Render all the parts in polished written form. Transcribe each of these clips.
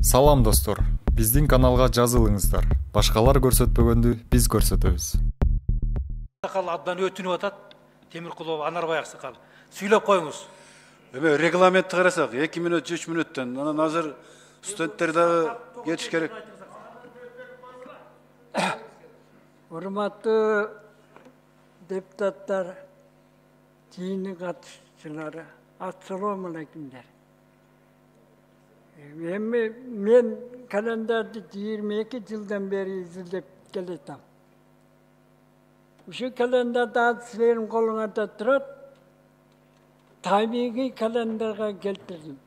Салам достор, биздин каналга жазылыңыздар. Башкалар көрсөтпөгөндү биз көрсөтөбүз. Аксакал абдан өтүнүп атат. Темиркулов Анарбай аксакал. Сүйлөп коюңуз. Эме регламентти карасак 2 мүнөт 3 мүнөттөн. Анан азыр студенттер дагы кетиш керек. Урматтуу депутаттар, жыйын катышчылары, ассалому алейкумдар. Мен календарды 22 жылдан бери изилдеп келетем. Ушу календарда силердин колуңарда турат. Табигый календарга келтирдим.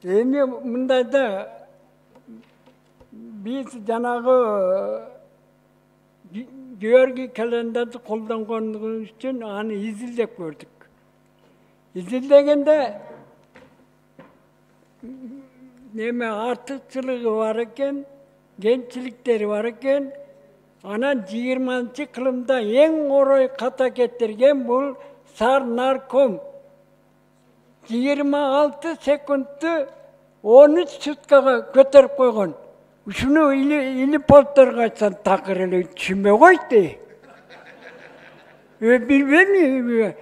Эми мындайда биз жанагы Георгий календарды колдонгондугубуз үчүн аны изилдеп көрдүк. Изилдегенде неме артыкчылыгы бар экен, кемчиликтери бар экен. Анан 20-чы кылымда эң орой ката кетирген бул Сарнарком 26 секундту 13 суткага көтөрүп койгон. Ушуну илип болторго айтсам такыр эле түшүнбөй койду. Билбейм.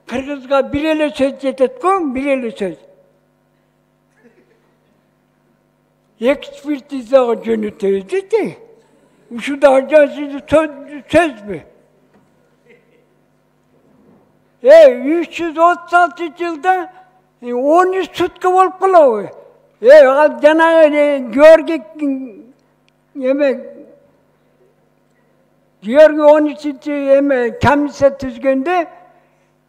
Кыргызга бир эле сөз жетет го, бир эле сөз. Экспертизага жөнөтөбүз дейт. Ушуда сөзбү? 336 жылда 13 сутка болуп калабы? Ал жанагы Георгий 13-чи комиссия түзгөндө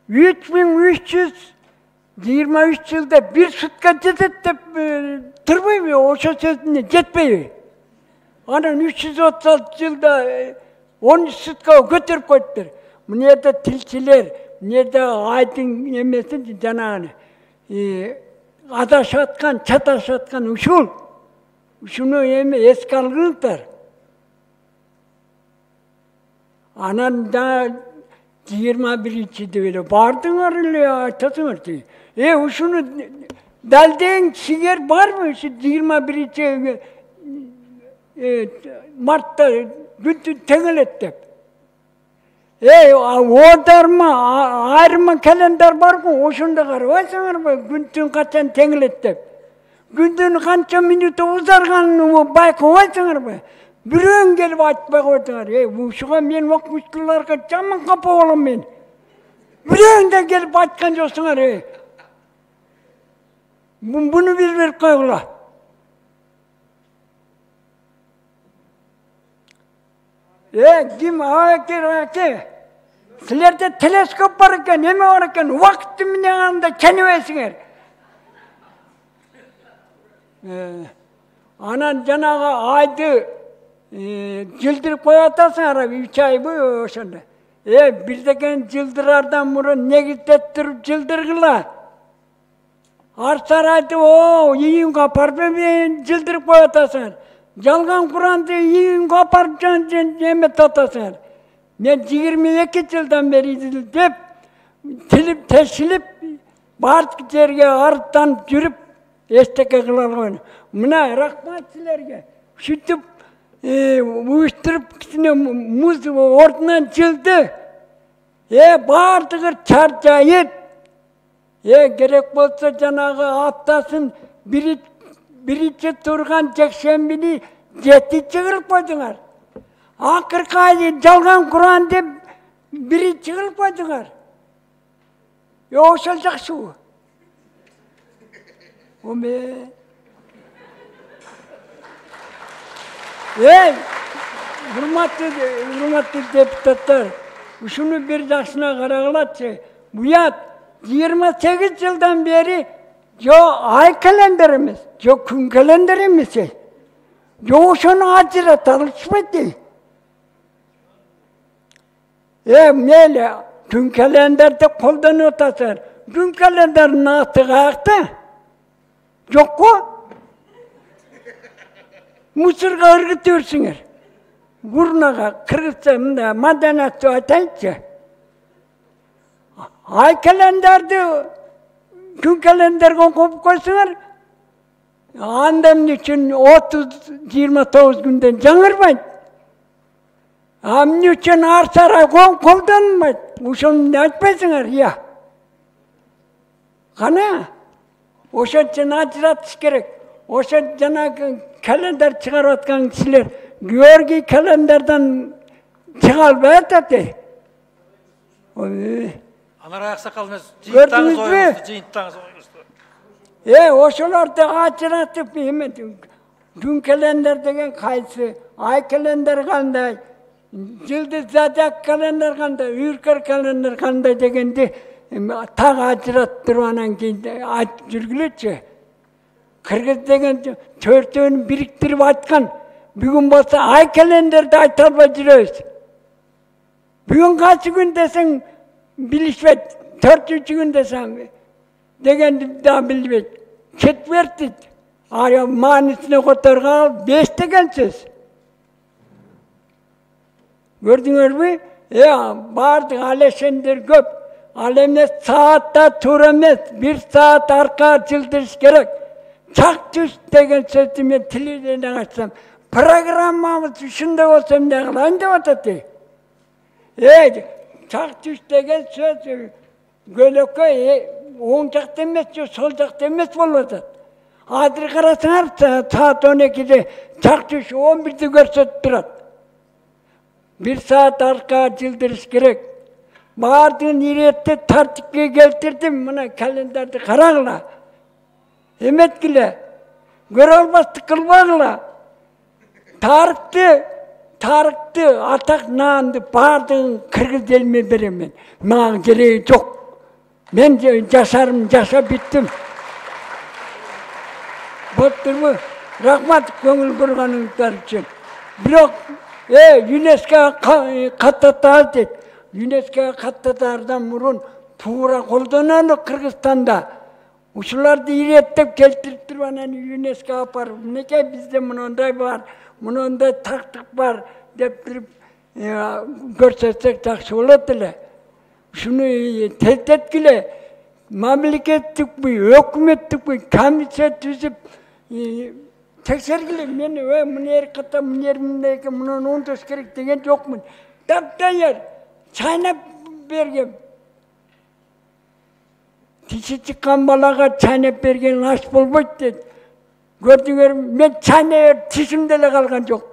3323 жылда 1 сутка жетет деп турбайбы? Ошо сөзүнө жетпейби? Анан 336 жылда 13 суткага көтөрүп коюптур. Мына жерде тилчилер, мына жерде айдын эмесин жанагы адашып аткан, чаташып аткан ушуну эске алыңыздар. Анан да 21-чи деп эле бардыңар эле айтасыңар. Ушуну далдең сигер барбы? Ушу 21-чи мартта күндү теңелет деп. Одарма, айрма календар бар го, ошондо карабайсыңарбы күндүн качан теңелет деп. Күндүн канча минут узарганын байкабайсыңарбы? Бирөөң келип айтпай койдуңар. Ушуга мен окуучуларга жаман капа болом мен. Бирөөң да келип айткан жоксуңар. Буну билбей койгула. Ким аке? Силерде телескоп бар экен, эме бар экен, убакытты менен анда ченебейсиңер. Анан жанагы айды жылдырып коюп атасыңар, 3 айбы ошондо. Бирдеген жылдырардан мурун негиздеп туруп жылдыргыла. Ар сарайды июнга апарып жылдырып коюп атасыңар. Жалган Куранды июнга апарып эмет атасыңар. Мен 22 жылдан бери изилдеп, тилип тешилип, бардык жерге арыптанып жүрүп, эчтеке кыла албайм. Мына рахмат силерге. Ушинтип уюштуруп кичине муз ордунан жылды. Бардыгы чарчайып, керек болсо жанагы аптасын биринчи турган жекшембини 7-чи кылып койдуңар. Акыркы айды жалган Куран деп 1-чи кылып койдуңар. Ошол жакшыбы? Урматтуу депутаттар, ушуну бир жакшына карагылачы. Буят 28 жылдан бери ай календар эмес, күн календар эмес. Ошону ажырата алышпайт. Мейлі, күн календарды қолданып атасыңар. Күн календарын аты қаяқта? Жоқ қо? Мусырға ырғыт өрсіңер. Урнаға, қырғызша, маданатты айтайыншы. Ай календарды күн календарга коюп койсоңор, анда эмне үчүн 30-29 күндөн жаңырбайт? Эмне үчүн ар сарай колдонулбайт? Ошону айтпайсыңар, ия. Кана? Ошо үчүн ажыратыш керек. Ошо жанагы календар чыгарып аткан кишилер Георгий календардан чыга албай атат. Анар аксакал эмес, жыйынтаңыз ойгузду. Ошолорду ажыратып эме күн календар деген кайсы, ай календар кандай, жылдыз зодиак календар кандай, үйркөр календар кандай дегенди так ажыраттырып анан кийин айтып жүргүлөчү. Кыргыз деген төртөөнү бириктирип айткан. Бүгүн болсо ай календарды айта албай жүрөбүз. Бүгүн кайсы күн десең билишпейт. 4-күн десең дегенди да билбейт. Четверг дейт. Маанисине которган 5 деген сөз. Көрдүңөрбү? Бардык алешендер көп. Ал эмес саатта туура эмес, 1 саат арка жылдырыш керек. Чак түш деген сөздү мен телевидениеге айтсам, программамыз ушундай болсо эмне кылайын деп атат. Чак түш деген сөз көлөккө оң жакта эмес, сол жакта эмес болуп атат. Азыр карасаңар, саат 12-де чак түш 11-ди көрсөтүп турат. 1 саат арка жылдырыш керек. Бардығын иретті тартипке келтірдім, мына календарды қарағыла. Еметкіле, көрі албасты қылбағыла. Тарықты, атақ нанды бардығын кыргыз елме беремен. Маған керегі жоқ. Мен жашарым, жашап биттім. Боттырмы, рахмат көңіл бұрғаныңыздар үшін. Бірақ, ЮНЕСКО қаттатар дейді. ЮНЕСКО каттатаардан мурун туура колдонолу Кыргызстанда. Ушуларды иреттеп келтирип туруп анан ЮНЕСКО апарып, мынекей бизде мындай бар, мындай тактык бар деп туруп көрсөтсөк жакшы болот эле. Ушуну тездеткиле, мамлекеттикпи, өкмөттүкпи комиссия түзүп текшергиле. Мен мына ката мындай экен, муну оңдош керек деген жокмун. Таптайыр. Чайнап берген. Тиши чыккан балага чайнап берген аш болбойт дейт. Көрдүңөр, мен чайнап тишимде эле калган жок.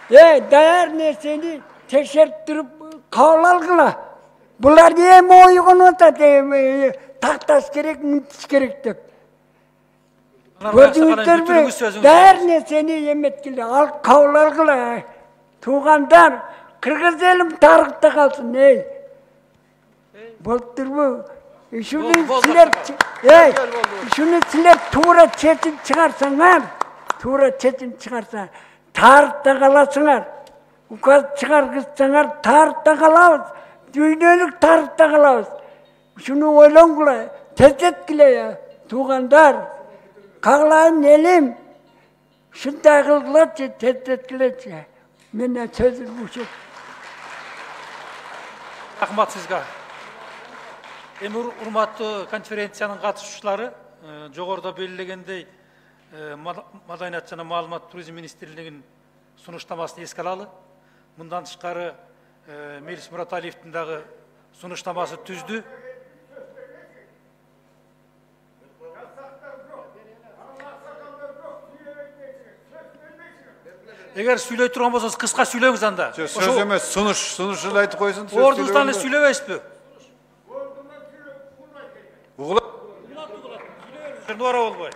Даяр нерсени текшерип туруп кабыл алгыла. Булар эми ойгонуп атат, такташ керек, мынтиш керек деп. Көрдүңүздөрбү? Даяр нерсени эметкиле, ал кабыл алгыла. Туғандар, Кыргыз елім тарихта қалсын, Болттырбы? Шуны сілер тура четін шығарсаңар, тарихта қаласыңар. Указ шығарғызсаңар, тарихта қалауыз. Дүйнөлік тарихта қалауыз. Шуны ойлоңғыла, тездеткіле, туғандар. Қағылайын елім, шындай қылғылатшы, тездеткілетші. Менен сөзүм ушул. Рахмат сизге. Эми урматтуу конференциянын катышуучулары, жогоруда белгилегендей Маданият жана маалымат туризм министрлигинин сунуштамасын эске алалы. Мындан тышкары Мелис Мураталиевдин дагы сунуштамасы түздү. Эгер сүйлөй турган болсоңуз кыска сүйлөңүз анда. Сөз эмес, сунуш эле айтып койсун. Ордубуздан эле сүйлөбөйсүзбү? Угулат. Дубара болбой.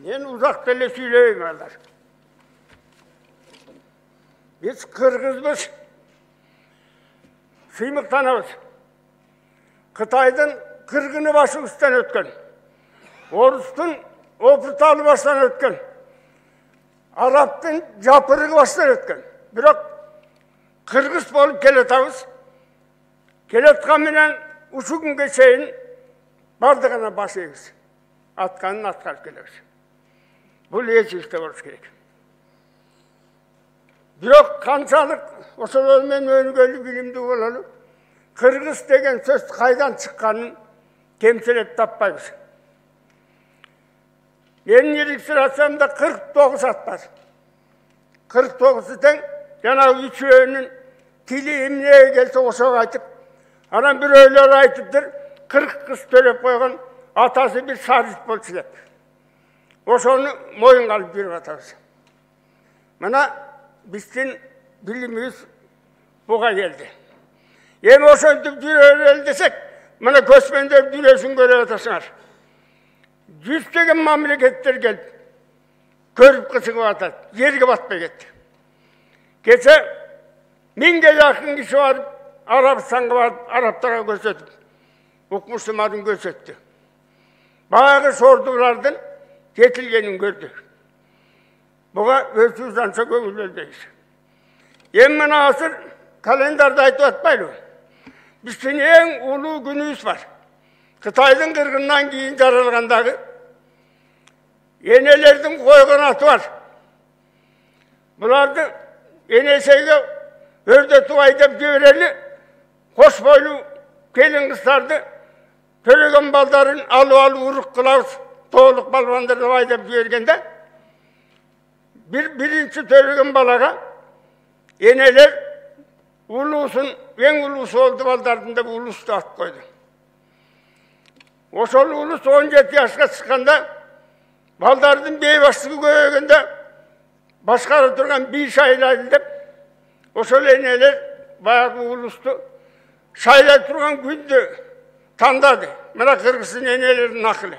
Мен uzakta ele söyleyeyim alır. Biz Kırgızmış, Sıymıktanımız. Kıtay'dan Kırgını başı üstten ötken. Orus'tan Opurtalı baştan ötken. Arap'tan Capırığı baştan ötken. Bırak Kırgız bolup keletağız. Келатқан менен ушу күнгө чейин бардыгына баш эгиз. Атканын аткарып келебиз. Бул эчиликте болуш керек. Бирок канчалык ошолор менен өнүгөлү билимдүү бололу, кыргыз деген сөз кайдан чыкканын кемчилеп таппайбыз. Менин регистрациямда 49 ат бар. 49 тең жанагы үчөөнүн тили эмнеге келсе ошого айтып, анан бирөөлөр айтыптыр, 40 кыз төлөп койгон атасы бир саржит болчу деп. Ошону моюнга алып жүрүп атабыз. Мына биздин билимибиз буга келди. Эми ошентип жүрөлү десек, мына көчмөндөр дүйнөсүн көрүп атасыңар. 100 мамлекеттер келип көрүп кызыгып атат, жерге батпай кетти. Кече 1000ге жакын киши барып, Арабстанга барып, арабтарга көрсөтүп, укмуштумадын көрсөттү. Баягы сордулардын жетилгенин көрдү. Буга өзүбүз анча көңүл бөлбөйбүз. Эми мына азыр календарды айтып атпайлыбы? Биздин эң улуу күнүбүз бар. Кытайдын кыргынынан кийин жаралгандагы энелердин койгон аты бар. Буларды энесейге өрдөтүп айдап жиберели, кош бойлуу келин кыздарды төлөгөн балдарын алып урук кылабыз, тоолук балбандарды айдап жибергенде биринчи төлөгөн балага энелер улуусун, эң улуусу болду балдардын деп улусту ат койду. Ошол улус 17 жашка чыкканда балдардын бейбаштыгы көбөйгөндө башкара турган бий шайлайды деп ошол энелер баягы улусту шайлай турган күндү тандады. Мына кыргыздын энелеринин акылы.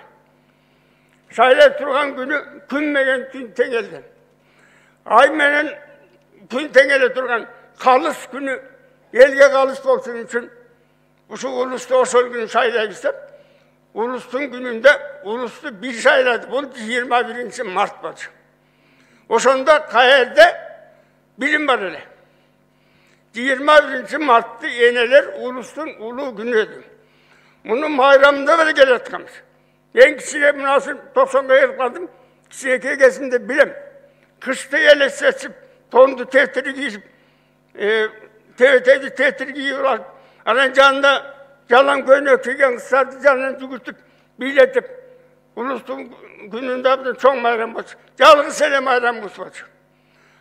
Шайлай турган күнү күн менен түн теңелген. Ай менен күн теңеле турган калыс күнү элге калыс болсун үчүн ушул улусту ошол күнү шайлайбыз деп улустун күнүндө улусту бир шайлады. Бул 21 март болчу. Ошондо каерде билим бар эле. 21 мартты энелер улустун улуу күнү өдү. Муну майрамында беле келе атканбыз. Мен кичине мынасы 90га келип калдым. Кичинекей кезимде билем. Кышты элестетип, тонду тетири кийип, тебетеди тетири кийип алып, анан жанында жалаң көйнөк кийген кыздарды жанынан жүгүртүп, бийлетип, улустун күнүндө абдан чоң майрам болчу. Жалгыз эле майрамыбыз болчу.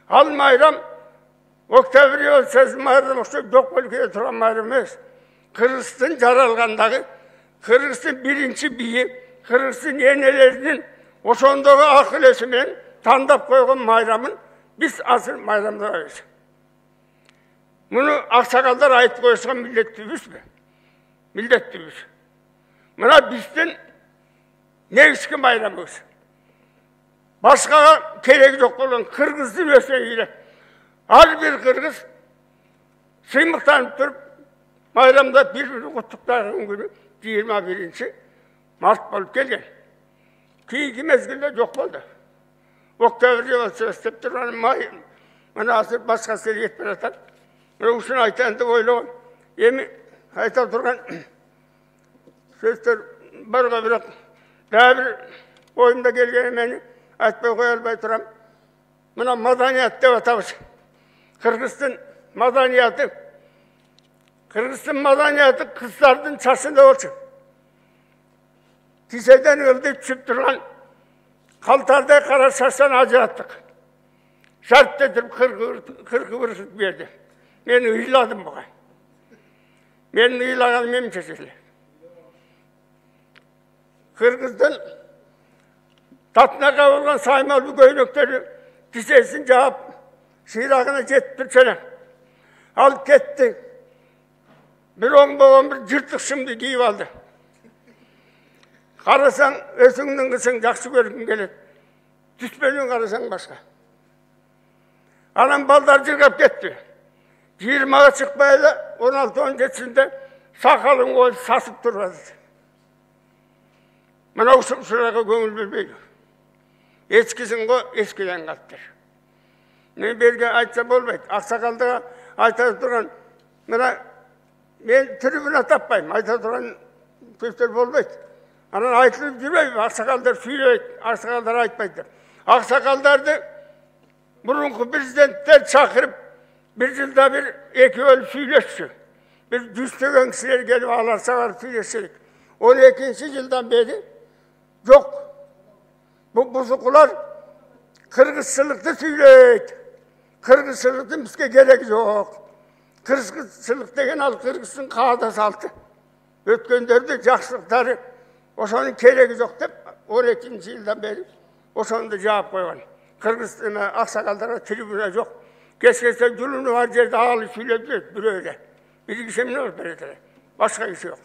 Ал майрам октябрь революциясынын майрамы жок өлкөдө турган майрам эмес. Кыргыздын жаралгандагы, Кыргыздын биринчи бийи, Кыргыздын энелеринин ошондогу акыл эси менен тандап койгон майрамын биз азыр майрамдабайбыз. Муну аксакалдар айтып коюшкан милдеттүүбүзбү? Милдеттүүбүз. Мына биздин негизги майрамыбыз. Башкага кереги жок болгон кыргыздын өсөйүлө. Ар бир кыргыз сыймыктанып туруп майрамда бири-бирин куттуктаган күнү 21 март болуп келген. Кийинки мезгилде жок болду. Октябрь революциясы деп турган май, мына азыр башка сел кетип баратат. Мына ушуну айтайын деп ойлогом. Эми айта турган сөздөр барга бирок дагы бир оюмда келген эмени айтпай кое албай турам. Мына маданият деп атабыз. Кыргыздын маданияты. Кыргыздын маданияты кыздардын чачында болчу. Тиседен ылдый түшүп турган калтардай кара чачтан ажыраттык. Шарт этип кыркы быркыт берди. Мен ыйладым буга. Менин ыйлаганым эмче эле. Кыргыздын татынага болгон саймалуу көйнөктөрү тисесин жаап, шыйрагына жетип турчу эле. Алып кетти. Bir oңбогон bir жыртык шымды кийип алды. Карасаң, өзүңдүн кызың жакшы көргүң келет. Түспөнүн карасаң башка. Анан балдар жыргап кетти. 20га чыкпай эле 16-17-синде сакалын коюп сасып турбады. Мына ушуларга көңүл бөлбөйдү. Эскисин го эскиден калыптыр. Мен берге айтса болбойт. Аксакалдыга айта турган мына мен трибуна таппаймын, айта тұрған сөздер болмайды. Анан айтылып жүрмейді, ақсақалдар сөйлейді, ақсақалдар айтпайды. Ақсақалдарды бұрынғы президенттер шақырып, бір жылда бір екеуі сөйлесші. Біз 100 кісілер келіп аларсағар сөйлесшілік. 12-ші жылдан бері жоқ. Бұл бұзықлар қырғызшылықты сөйлейді. Қырғызшылықтың бізге керек жоқ. Қырғызшылық деген ал қырғыздың қағидасы салты. Өткендерді жақсылықтары ошоның керегі жоқ деп 12-ші жылдан бері ошоны жауап қойған. Қырғыз ақсақалдарға трибуна жоқ. Кешкесе жүліні бар жерде алы сөйлеп жүреді біреулер. Bir kişi mi ne olur? Başka kişi yok.